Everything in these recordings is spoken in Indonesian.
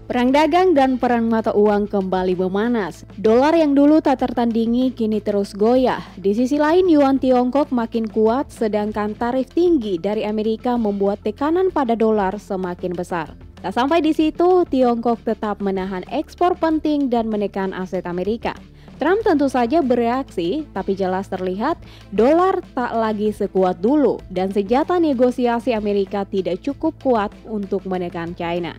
Perang dagang dan perang mata uang kembali memanas. Dolar yang dulu tak tertandingi kini terus goyah. Di sisi lain, yuan Tiongkok makin kuat, sedangkan tarif tinggi dari Amerika membuat tekanan pada dolar semakin besar. Tak sampai di situ, Tiongkok tetap menahan ekspor penting dan menekan aset Amerika. Trump tentu saja bereaksi, tapi jelas terlihat dolar tak lagi sekuat dulu dan senjata negosiasi Amerika tidak cukup kuat untuk menekan China.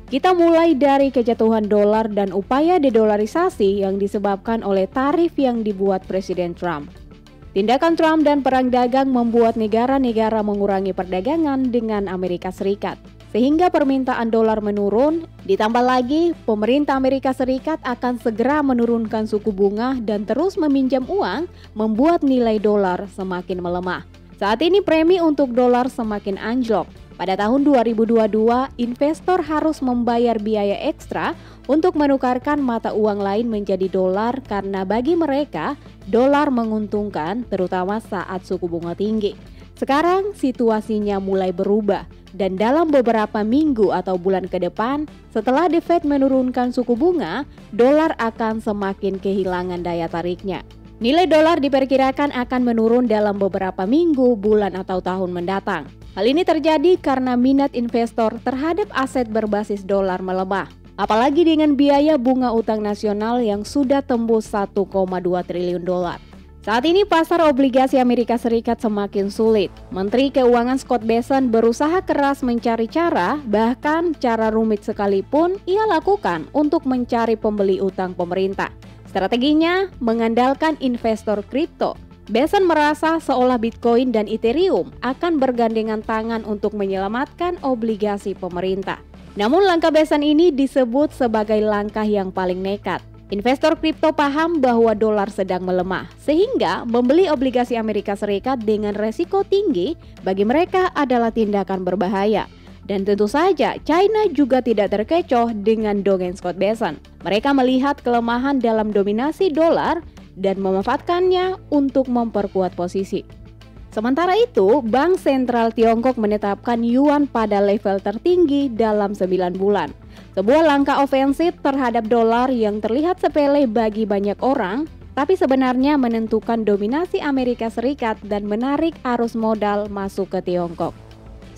Kita mulai dari kejatuhan dolar dan upaya dedolarisasi yang disebabkan oleh tarif yang dibuat Presiden Trump. Tindakan Trump dan perang dagang membuat negara-negara mengurangi perdagangan dengan Amerika Serikat, sehingga permintaan dolar menurun. Ditambah lagi, pemerintah Amerika Serikat akan segera menurunkan suku bunga dan terus meminjam uang, membuat nilai dolar semakin melemah. Saat ini premi untuk dolar semakin anjlok. Pada tahun 2022, investor harus membayar biaya ekstra untuk menukarkan mata uang lain menjadi dolar karena bagi mereka, dolar menguntungkan terutama saat suku bunga tinggi. Sekarang situasinya mulai berubah dan dalam beberapa minggu atau bulan ke depan, setelah The Fed menurunkan suku bunga, dolar akan semakin kehilangan daya tariknya. Nilai dolar diperkirakan akan menurun dalam beberapa minggu, bulan atau tahun mendatang. Hal ini terjadi karena minat investor terhadap aset berbasis dolar melemah. Apalagi dengan biaya bunga utang nasional yang sudah tembus 1,2 triliun dolar. Saat ini pasar obligasi Amerika Serikat semakin sulit. Menteri Keuangan Scott Bessent berusaha keras mencari cara, bahkan cara rumit sekalipun ia lakukan untuk mencari pembeli utang pemerintah. Strateginya mengandalkan investor kripto. Bessent merasa seolah Bitcoin dan Ethereum akan bergandengan tangan untuk menyelamatkan obligasi pemerintah. Namun langkah Bessent ini disebut sebagai langkah yang paling nekat. Investor kripto paham bahwa dolar sedang melemah, sehingga membeli obligasi Amerika Serikat dengan resiko tinggi bagi mereka adalah tindakan berbahaya. Dan tentu saja China juga tidak terkecoh dengan dongeng Scott Bessent. Mereka melihat kelemahan dalam dominasi dolar dan memanfaatkannya untuk memperkuat posisi. Sementara itu, Bank Sentral Tiongkok menetapkan yuan pada level tertinggi dalam 9 bulan. Sebuah langkah ofensif terhadap dolar yang terlihat sepele bagi banyak orang, tapi sebenarnya menentukan dominasi Amerika Serikat dan menarik arus modal masuk ke Tiongkok.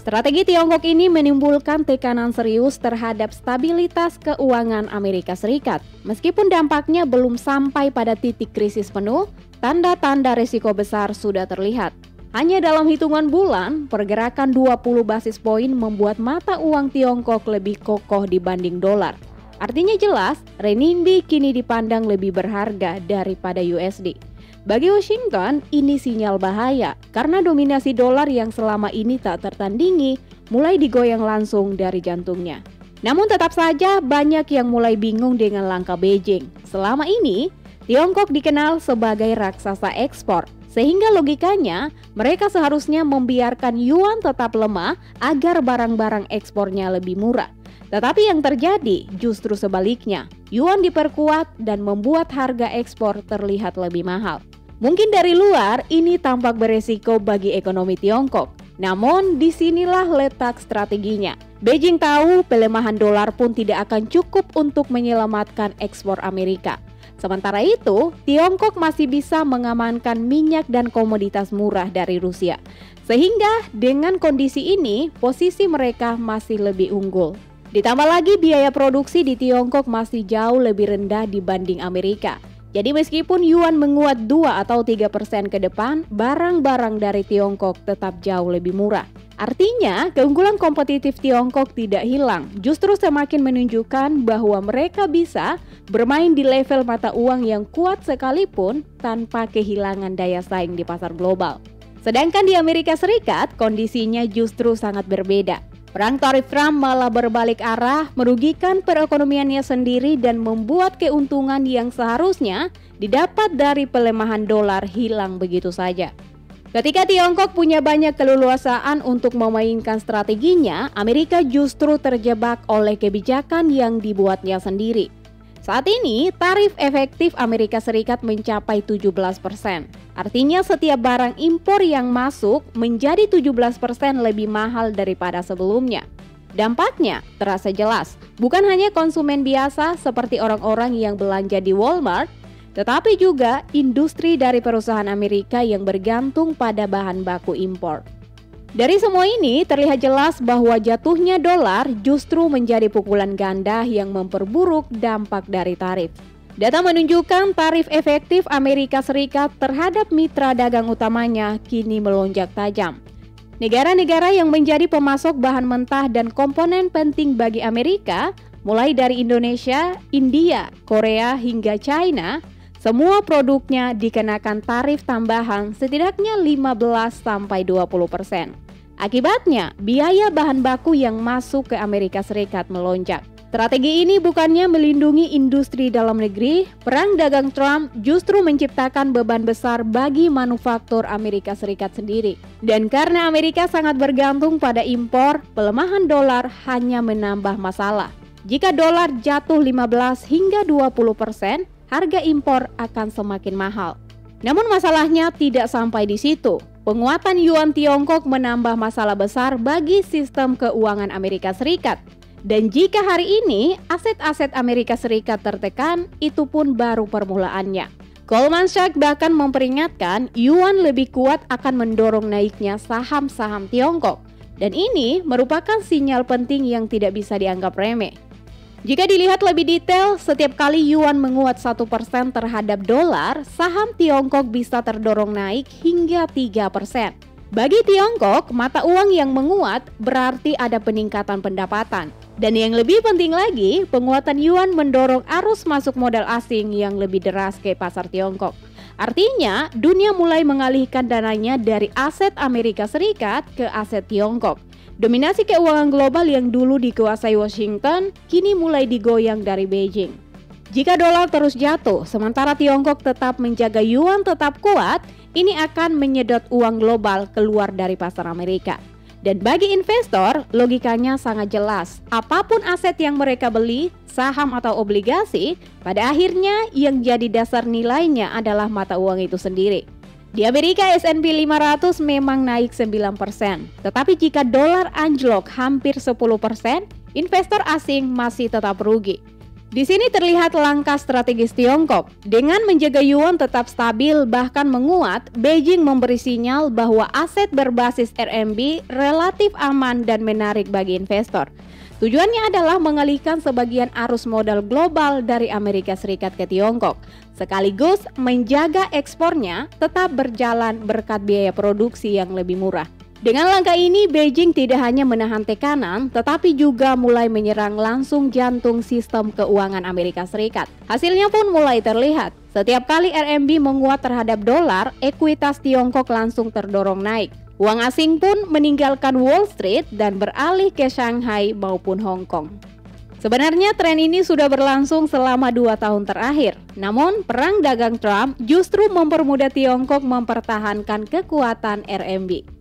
Strategi Tiongkok ini menimbulkan tekanan serius terhadap stabilitas keuangan Amerika Serikat. Meskipun dampaknya belum sampai pada titik krisis penuh, tanda-tanda risiko besar sudah terlihat. Hanya dalam hitungan bulan, pergerakan 20 basis poin membuat mata uang Tiongkok lebih kokoh dibanding dolar. Artinya jelas, renminbi kini dipandang lebih berharga daripada USD. Bagi Washington, ini sinyal bahaya karena dominasi dolar yang selama ini tak tertandingi mulai digoyang langsung dari jantungnya. Namun tetap saja banyak yang mulai bingung dengan langkah Beijing. Selama ini, Tiongkok dikenal sebagai raksasa ekspor, sehingga logikanya mereka seharusnya membiarkan yuan tetap lemah agar barang-barang ekspornya lebih murah. Tetapi yang terjadi justru sebaliknya, yuan diperkuat dan membuat harga ekspor terlihat lebih mahal. Mungkin dari luar ini tampak beresiko bagi ekonomi Tiongkok. Namun disinilah letak strateginya. Beijing tahu pelemahan dolar pun tidak akan cukup untuk menyelamatkan ekspor Amerika. Sementara itu, Tiongkok masih bisa mengamankan minyak dan komoditas murah dari Rusia. Sehingga dengan kondisi ini, posisi mereka masih lebih unggul. Ditambah lagi biaya produksi di Tiongkok masih jauh lebih rendah dibanding Amerika. Jadi meskipun yuan menguat 2 atau 3% ke depan, barang-barang dari Tiongkok tetap jauh lebih murah. Artinya, keunggulan kompetitif Tiongkok tidak hilang, justru semakin menunjukkan bahwa mereka bisa bermain di level mata uang yang kuat sekalipun tanpa kehilangan daya saing di pasar global. Sedangkan di Amerika Serikat, kondisinya justru sangat berbeda. Perang tarif Trump malah berbalik arah, merugikan perekonomiannya sendiri dan membuat keuntungan yang seharusnya didapat dari pelemahan dolar hilang begitu saja. Ketika Tiongkok punya banyak keleluasaan untuk memainkan strateginya, Amerika justru terjebak oleh kebijakan yang dibuatnya sendiri. Saat ini, tarif efektif Amerika Serikat mencapai 17%. Artinya setiap barang impor yang masuk menjadi 17% lebih mahal daripada sebelumnya. Dampaknya terasa jelas, bukan hanya konsumen biasa seperti orang-orang yang belanja di Walmart, tetapi juga industri dari perusahaan Amerika yang bergantung pada bahan baku impor. Dari semua ini terlihat jelas bahwa jatuhnya dolar justru menjadi pukulan ganda yang memperburuk dampak dari tarif. Data menunjukkan tarif efektif Amerika Serikat terhadap mitra dagang utamanya kini melonjak tajam. Negara-negara yang menjadi pemasok bahan mentah dan komponen penting bagi Amerika, mulai dari Indonesia, India, Korea hingga China, semua produknya dikenakan tarif tambahan setidaknya 15-20%. Akibatnya, biaya bahan baku yang masuk ke Amerika Serikat melonjak. Strategi ini bukannya melindungi industri dalam negeri, perang dagang Trump justru menciptakan beban besar bagi manufaktur Amerika Serikat sendiri. Dan karena Amerika sangat bergantung pada impor, pelemahan dolar hanya menambah masalah. Jika dolar jatuh 15 hingga 20%, harga impor akan semakin mahal. Namun masalahnya tidak sampai di situ. Penguatan yuan Tiongkok menambah masalah besar bagi sistem keuangan Amerika Serikat. Dan jika hari ini aset-aset Amerika Serikat tertekan, itu pun baru permulaannya. Goldman Sachs bahkan memperingatkan yuan lebih kuat akan mendorong naiknya saham-saham Tiongkok. Dan ini merupakan sinyal penting yang tidak bisa dianggap remeh. Jika dilihat lebih detail, setiap kali yuan menguat 1% terhadap dolar, saham Tiongkok bisa terdorong naik hingga 3%. Bagi Tiongkok, mata uang yang menguat berarti ada peningkatan pendapatan. Dan yang lebih penting lagi, penguatan yuan mendorong arus masuk modal asing yang lebih deras ke pasar Tiongkok. Artinya, dunia mulai mengalihkan dananya dari aset Amerika Serikat ke aset Tiongkok. Dominasi keuangan global yang dulu dikuasai Washington, kini mulai digoyang dari Beijing. Jika dolar terus jatuh, sementara Tiongkok tetap menjaga yuan tetap kuat, ini akan menyedot uang global keluar dari pasar Amerika. Dan bagi investor, logikanya sangat jelas. Apapun aset yang mereka beli, saham atau obligasi, pada akhirnya yang jadi dasar nilainya adalah mata uang itu sendiri. Di Amerika, S&P 500 memang naik 9%, tetapi jika dolar anjlok hampir 10%, investor asing masih tetap rugi. Di sini terlihat langkah strategis Tiongkok. Dengan menjaga yuan tetap stabil bahkan menguat, Beijing memberi sinyal bahwa aset berbasis RMB relatif aman dan menarik bagi investor. Tujuannya adalah mengalihkan sebagian arus modal global dari Amerika Serikat ke Tiongkok, sekaligus menjaga ekspornya tetap berjalan berkat biaya produksi yang lebih murah. Dengan langkah ini, Beijing tidak hanya menahan tekanan, tetapi juga mulai menyerang langsung jantung sistem keuangan Amerika Serikat. Hasilnya pun mulai terlihat. Setiap kali RMB menguat terhadap dolar, ekuitas Tiongkok langsung terdorong naik. Uang asing pun meninggalkan Wall Street dan beralih ke Shanghai maupun Hong Kong. Sebenarnya tren ini sudah berlangsung selama 2 tahun terakhir. Namun, perang dagang Trump justru mempermudah Tiongkok mempertahankan kekuatan RMB.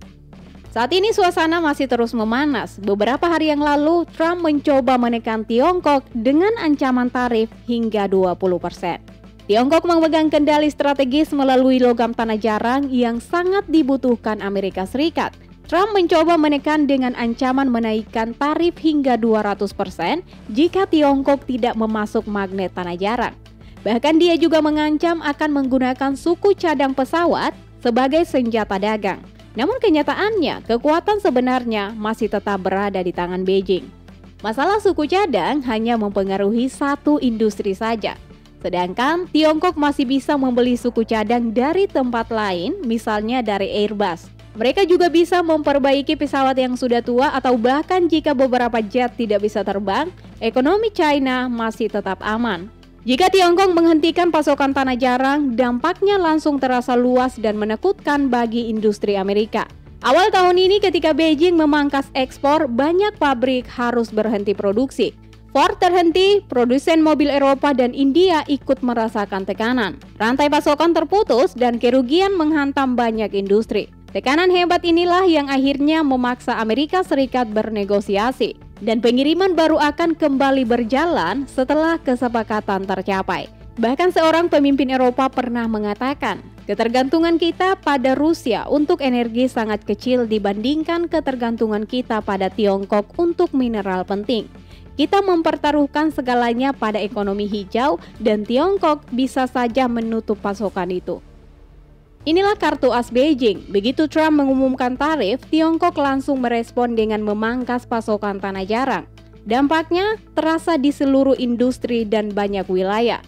Saat ini suasana masih terus memanas. Beberapa hari yang lalu, Trump mencoba menekan Tiongkok dengan ancaman tarif hingga 20%. Tiongkok memegang kendali strategis melalui logam tanah jarang yang sangat dibutuhkan Amerika Serikat. Trump mencoba menekan dengan ancaman menaikkan tarif hingga 200% jika Tiongkok tidak memasuk magnet tanah jarang. Bahkan dia juga mengancam akan menggunakan suku cadang pesawat sebagai senjata dagang. Namun kenyataannya, kekuatan sebenarnya masih tetap berada di tangan Beijing. Masalah suku cadang hanya mempengaruhi satu industri saja. Sedangkan Tiongkok masih bisa membeli suku cadang dari tempat lain, misalnya dari Airbus. Mereka juga bisa memperbaiki pesawat yang sudah tua atau bahkan jika beberapa jet tidak bisa terbang, ekonomi China masih tetap aman. Jika Tiongkok menghentikan pasokan tanah jarang, dampaknya langsung terasa luas dan menakutkan bagi industri Amerika. Awal tahun ini ketika Beijing memangkas ekspor, banyak pabrik harus berhenti produksi. Ford terhenti, produsen mobil Eropa dan India ikut merasakan tekanan. Rantai pasokan terputus dan kerugian menghantam banyak industri. Tekanan hebat inilah yang akhirnya memaksa Amerika Serikat bernegosiasi. Dan pengiriman baru akan kembali berjalan setelah kesepakatan tercapai. Bahkan seorang pemimpin Eropa pernah mengatakan, Ketergantungan kita pada Rusia untuk energi sangat kecil dibandingkan ketergantungan kita pada Tiongkok untuk mineral penting. Kita mempertaruhkan segalanya pada ekonomi hijau dan Tiongkok bisa saja menutup pasokan itu. Inilah kartu as Beijing. Begitu Trump mengumumkan tarif, Tiongkok langsung merespon dengan memangkas pasokan tanah jarang. Dampaknya terasa di seluruh industri dan banyak wilayah.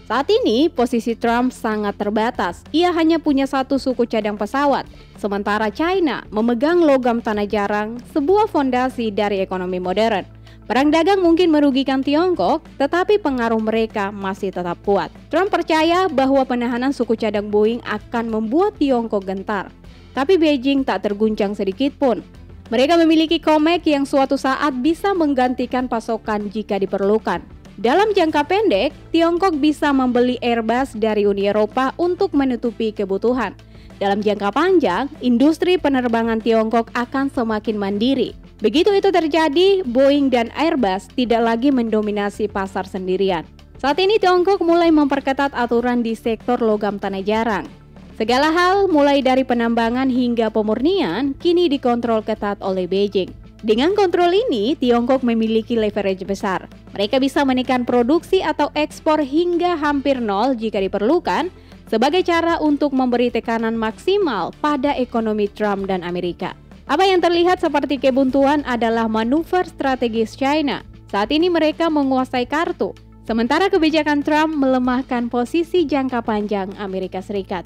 Saat ini, posisi Trump sangat terbatas. Ia hanya punya satu suku cadang pesawat, sementara China memegang logam tanah jarang, sebuah fondasi dari ekonomi modern. Perang dagang mungkin merugikan Tiongkok, tetapi pengaruh mereka masih tetap kuat. Trump percaya bahwa penahanan suku cadang Boeing akan membuat Tiongkok gentar, tapi Beijing tak terguncang sedikit pun. Mereka memiliki COMEX yang suatu saat bisa menggantikan pasokan jika diperlukan. Dalam jangka pendek, Tiongkok bisa membeli Airbus dari Uni Eropa untuk menutupi kebutuhan. Dalam jangka panjang, industri penerbangan Tiongkok akan semakin mandiri. Begitu itu terjadi, Boeing dan Airbus tidak lagi mendominasi pasar sendirian. Saat ini Tiongkok mulai memperketat aturan di sektor logam tanah jarang. Segala hal, mulai dari penambangan hingga pemurnian, kini dikontrol ketat oleh Beijing. Dengan kontrol ini, Tiongkok memiliki leverage besar. Mereka bisa menekan produksi atau ekspor hingga hampir nol jika diperlukan, sebagai cara untuk memberi tekanan maksimal pada ekonomi Trump dan Amerika. Apa yang terlihat seperti kebuntuan adalah manuver strategis China. Saat ini mereka menguasai kartu, sementara kebijakan Trump melemahkan posisi jangka panjang Amerika Serikat.